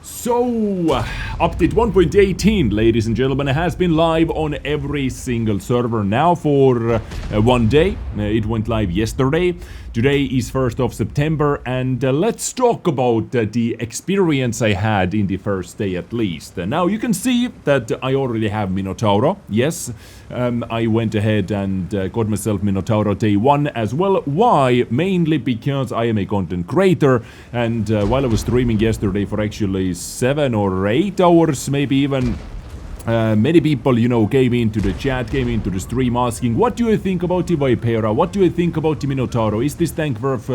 So, update 1.18, ladies and gentlemen, has been live on every single server now for 1 day. It went live yesterday. Today is 1st of September, and let's talk about the experience I had in the first day at least. Now, you can see that I already have Minotauro. Yes, I went ahead and got myself Minotauro day 1 as well. Why? Mainly because I am a content creator, and while I was streaming yesterday for actually 7 or 8 hours, maybe even, many people, you know, came into the chat, came into the stream asking, what do you think about the Vipera? What do you think about the Minotauro? Is this tank worth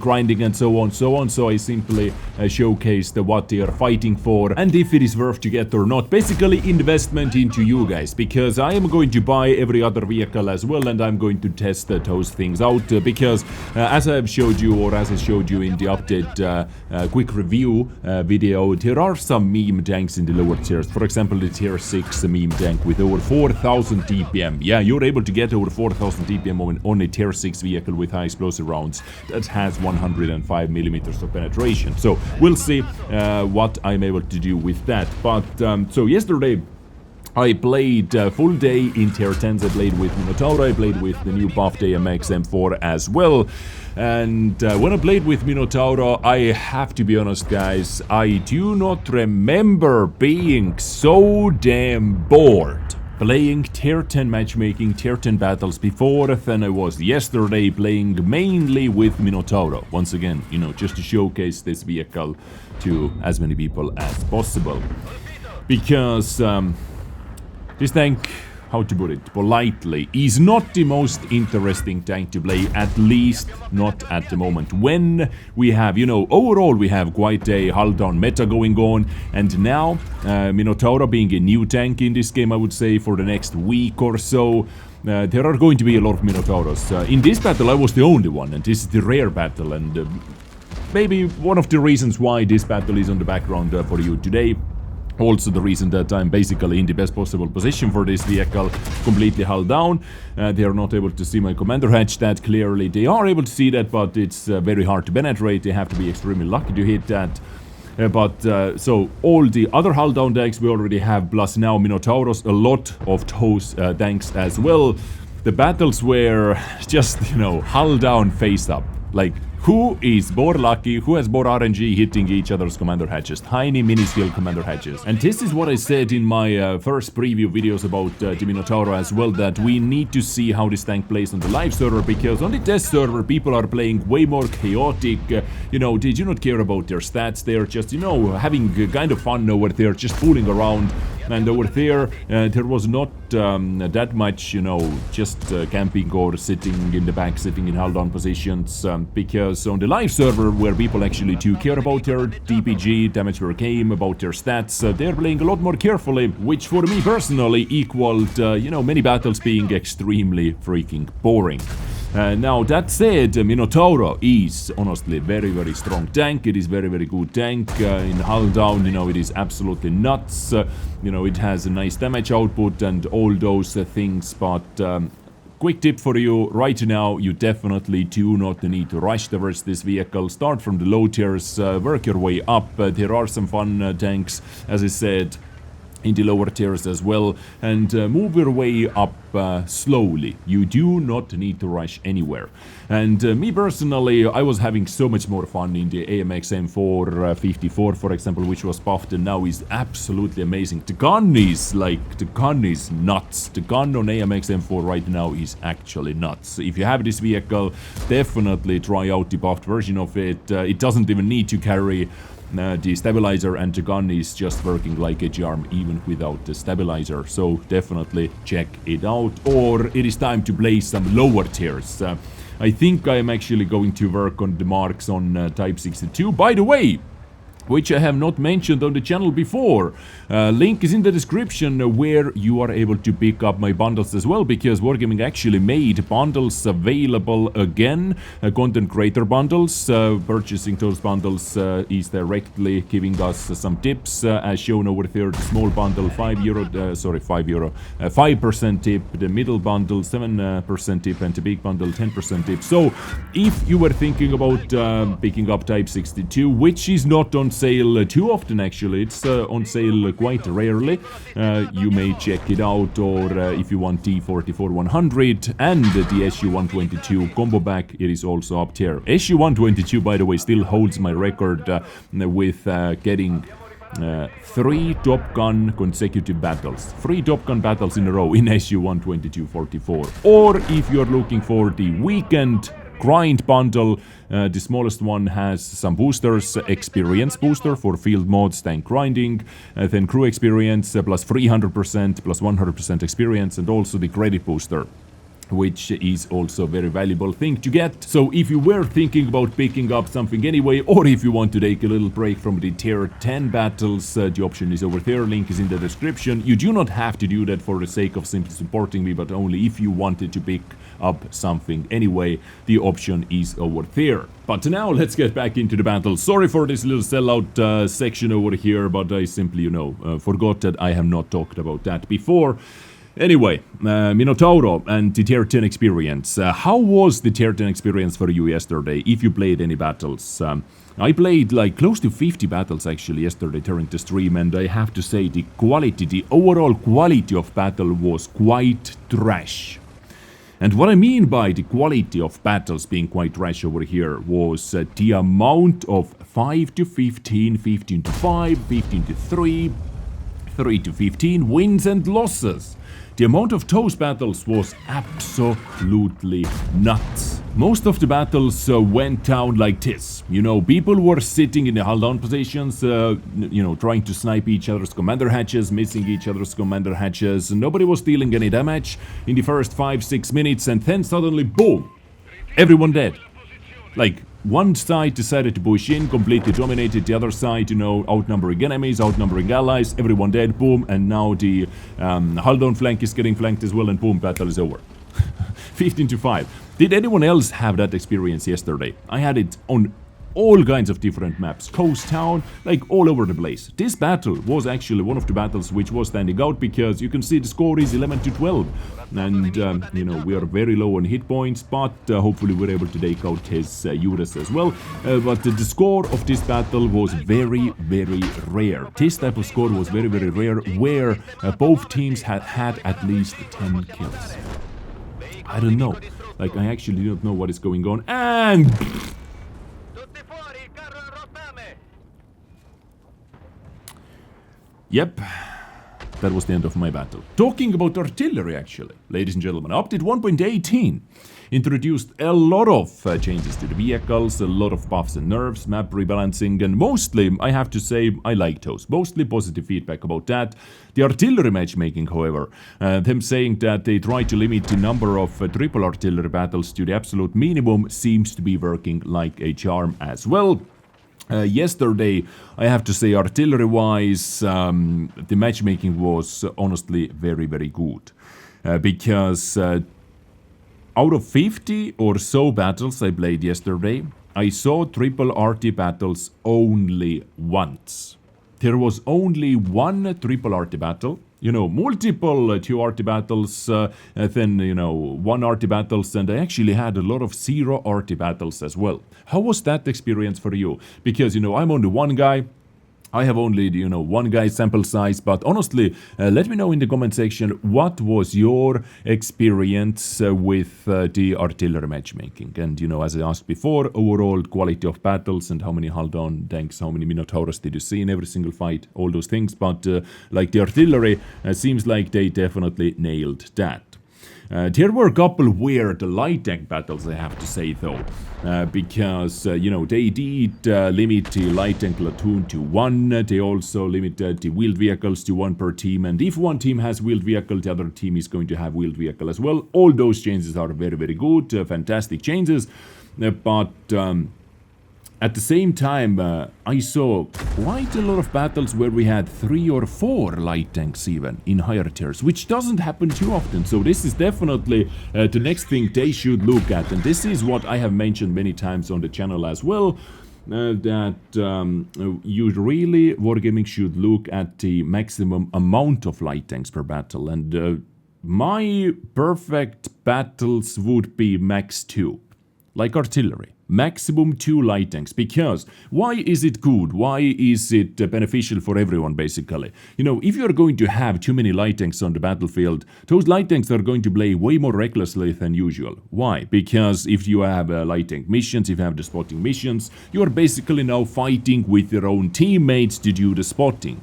grinding and so on, so on? So I simply showcased what they are fighting for and if it is worth to get or not. Basically investment into you guys, because I am going to buy every other vehicle as well, and I'm going to test those things out because as I have showed you, or as I showed you in the update quick review video, there are some meme tanks in the lower tiers. For example, the tier 6 meme tank with over 4,000 DPM. Yeah, you're able to get over 4,000 DPM on a tier 6 vehicle with high explosive rounds that has 105 millimeters of penetration. So we'll see what I'm able to do with that. But so yesterday I played full day in tier 10s. I played with Minotauro, I played with the new buffed AMX M4 as well. And when I played with Minotauro, I have to be honest guys, I do not remember being so damn bored playing tier 10 matchmaking, tier 10 battles before than I was yesterday playing mainly with Minotauro. Once again, you know, just to showcase this vehicle to as many people as possible. Because this tank, how to put it politely, is not the most interesting tank to play, at least not at the moment. When we have, you know, overall we have quite a hull down meta going on, and now Minotauro being a new tank in this game, I would say for the next week or so, there are going to be a lot of Minotauros. In this battle I was the only one, and this is the rare battle, and maybe one of the reasons why this battle is on the background for you today. Also the reason that I'm basically in the best possible position for this vehicle, completely hull down. They are not able to see my commander hatch that clearly. They are able to see that, but it's very hard to penetrate. They have to be extremely lucky to hit that. So all the other hull down tanks we already have, plus now Minotauros, a lot of those tanks as well. The battles were just, you know, hull down face up. Like, who is more lucky, who has more RNG hitting each other's commander hatches? Tiny minuscule commander hatches. And this is what I said in my first preview videos about the Minotauro as well, that we need to see how this tank plays on the live server, because on the test server people are playing way more chaotic. You know, they do not care about their stats, they're just, you know, having kind of fun over there, just fooling around. And over there, there was not that much, you know, just camping or sitting in the back, sitting in hull down positions, because on the live server, where people actually do care about their DPG, damage per game, about their stats, they're playing a lot more carefully, which for me personally equaled, you know, many battles being extremely freaking boring. Now that said, Minotauro is honestly very, very strong tank. It is very, very good tank. In hull down, you know, it is absolutely nuts. You know, it has a nice damage output and all those things, but quick tip for you, right now you definitely do not need to rush towards this vehicle. Start from the low tiers, work your way up. There are some fun tanks, as I said, in the lower tiers as well, and move your way up slowly. You do not need to rush anywhere. And me personally, I was having so much more fun in the AMX M4 54, for example, which was buffed and now is absolutely amazing. The gun is like, the gun is nuts. The gun on AMX M4 right now is actually nuts. If you have this vehicle, definitely try out the buffed version of it. It doesn't even need to carry the stabilizer, and the gun is just working like a charm even without the stabilizer, so definitely check it out. Or it is time to play some lower tiers. I think I am actually going to work on the marks on Type 62. By the way, which I have not mentioned on the channel before. Link is in the description where you are able to pick up my bundles as well, because Wargaming actually made bundles available again, content creator bundles. Purchasing those bundles is directly giving us some tips, as shown over there. The small bundle, €5 tip, the middle bundle 7% tip, and the big bundle 10% tip. So if you were thinking about picking up Type 62, which is not on sale too often actually. It's on sale quite rarely. You may check it out, or if you want T44-100 and the SU-122 combo pack, it is also up there. SU-122, by the way, still holds my record with getting 3 Top Gun consecutive battles. 3 Top Gun battles in a row in SU-122-44. Or if you're looking for the weekend grind bundle, the smallest one has some boosters: experience booster for field mods, tank grinding, then crew experience plus 300% plus 100% experience, and also the credit booster, which is also a very valuable thing to get. So if you were thinking about picking up something anyway, or if you want to take a little break from the tier 10 battles, the option is over there, link is in the description. You do not have to do that for the sake of simply supporting me, but only if you wanted to pick up something anyway, the option is over there. But now let's get back into the battle. Sorry for this little sellout section over here, but I simply, forgot that I have not talked about that before. Anyway, Minotauro and the tier 10 experience. How was the tier 10 experience for you yesterday, if you played any battles? I played like close to 50 battles actually yesterday during the stream, and I have to say the quality, the overall quality of battle was quite trash. And what I mean by the quality of battles being quite trash over here was the amount of 5 to 15, 15 to 5, 15 to 3, 3 to 15 wins and losses. The amount of those battles was absolutely nuts. Most of the battles went down like this. People were sitting in the hull down positions, trying to snipe each other's commander hatches, missing each other's commander hatches. Nobody was dealing any damage in the first 5-6 minutes, and then suddenly, boom, everyone dead. Like, one side decided to push in, completely dominated the other side, outnumbering enemies, outnumbering allies, everyone dead, boom, and now the hull down flank is getting flanked as well, and boom, battle is over. 15 to 5. Did anyone else have that experience yesterday? I had it on all kinds of different maps, coast town, like all over the place. This battle was actually one of the battles which was standing out, because you can see the score is 11 to 12. And, we are very low on hit points, but hopefully we're able to take out his units as well. But the score of this battle was very, very rare. This type of score was very, very rare, where both teams had at least 10 kills. I don't know. Like, I actually don't know what is going on. And yep, that was the end of my battle. Talking about artillery, actually, ladies and gentlemen, update 1.18 introduced a lot of changes to the vehicles, a lot of buffs and nerfs, map rebalancing, and mostly, I have to say, I like those. Mostly positive feedback about that. The artillery matchmaking, however, them saying that they try to limit the number of triple artillery battles to the absolute minimum, seems to be working like a charm as well. Yesterday, I have to say, artillery-wise, the matchmaking was honestly very, very good. Because out of 50 or so battles I played yesterday, I saw triple RT battles only once. There was only one triple RT battle. Multiple 2 RT battles, then, 1 RT battles, and I actually had a lot of 0 RT battles as well. How was that experience for you? Because, I'm only one guy. I have only, one guy's sample size, but honestly, let me know in the comment section, what was your experience with the artillery matchmaking? And, as I asked before, overall quality of battles and how many hull down tanks, how many Minotauros did you see in every single fight, all those things. But like the artillery, seems like they definitely nailed that. There were a couple weird light tank battles, I have to say, though, because, they did limit the light tank platoon to 1, they also limited the wheeled vehicles to 1 per team, and if one team has wheeled vehicle, the other team is going to have wheeled vehicle as well. All those changes are very, very good, fantastic changes, but at the same time, I saw quite a lot of battles where we had 3 or 4 light tanks even in higher tiers, which doesn't happen too often. So this is definitely the next thing they should look at. And this is what I have mentioned many times on the channel as well, that you really, Wargaming should look at the maximum amount of light tanks per battle. And my perfect battles would be max 2. like artillery. Maximum 2 light tanks. Because why is it good? Why is it beneficial for everyone, basically? You know, if you're going to have too many light tanks on the battlefield, those light tanks are going to play way more recklessly than usual. Why? Because if you have light tank missions, if you have the spotting missions, you are basically now fighting with your own teammates to do the spotting.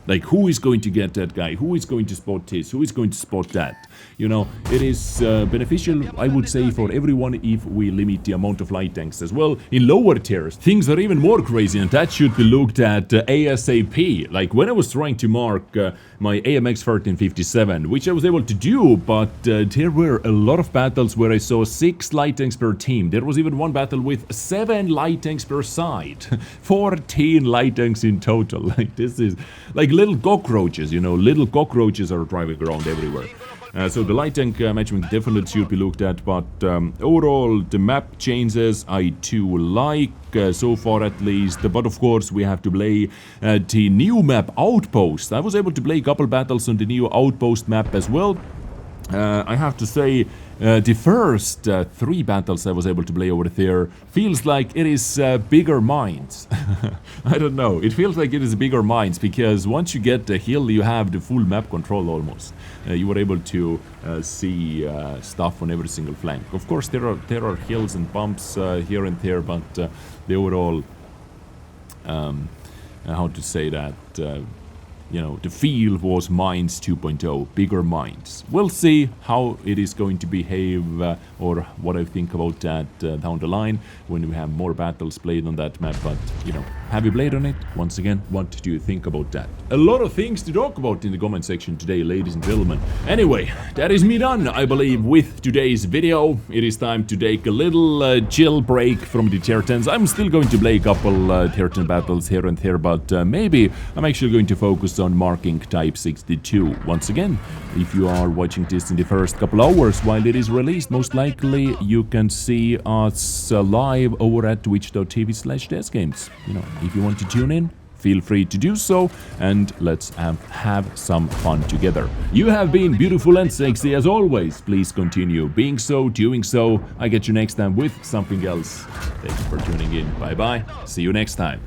Like, who is going to get that guy? Who is going to spot this? Who is going to spot that? You know, it is beneficial, I would say, for everyone if we limit the amount of light tanks as well. In lower tiers, things are even more crazy, and that should be looked at ASAP. Like, when I was trying to mark my AMX 1357, which I was able to do, but there were a lot of battles where I saw 6 light tanks per team. There was even one battle with 7 light tanks per side. 14 light tanks in total. Like, this is like little cockroaches, you know, little cockroaches are driving around everywhere. So the light tank matchmaking definitely should be looked at, but overall the map changes I too like, so far at least, but of course we have to play the new map Outpost. I was able to play a couple battles on the new Outpost map as well. I have to say, the first 3 battles I was able to play over there feels like it is bigger minds. I don't know, it feels like it is bigger minds, because once you get the hill you have the full map control almost. You were able to see stuff on every single flank. Of course there are hills and bumps here and there, but the overall, how to say that, you know, the feel was Mines 2.0, bigger minds. We'll see how it is going to behave, or what I think about that down the line when we have more battles played on that map. But, you know, have you played on it? Once again, what do you think about that? A lot of things to talk about in the comment section today, ladies and gentlemen. Anyway, that is me done, I believe, with today's video. It is time to take a little chill break from the tier 10s. I'm still going to play a couple tier 10 battles here and there, but maybe I'm actually going to focus on marking type 62. Once again, if you are watching this in the first couple hours while it is released, most likely you can see us live over at twitch.tv/Dezgames. You know, if you want to tune in, feel free to do so, and let's have some fun together. You have been beautiful and sexy as always. Please continue being so, doing so. I get you next time with something else. Thank you for tuning in. Bye bye. See you next time.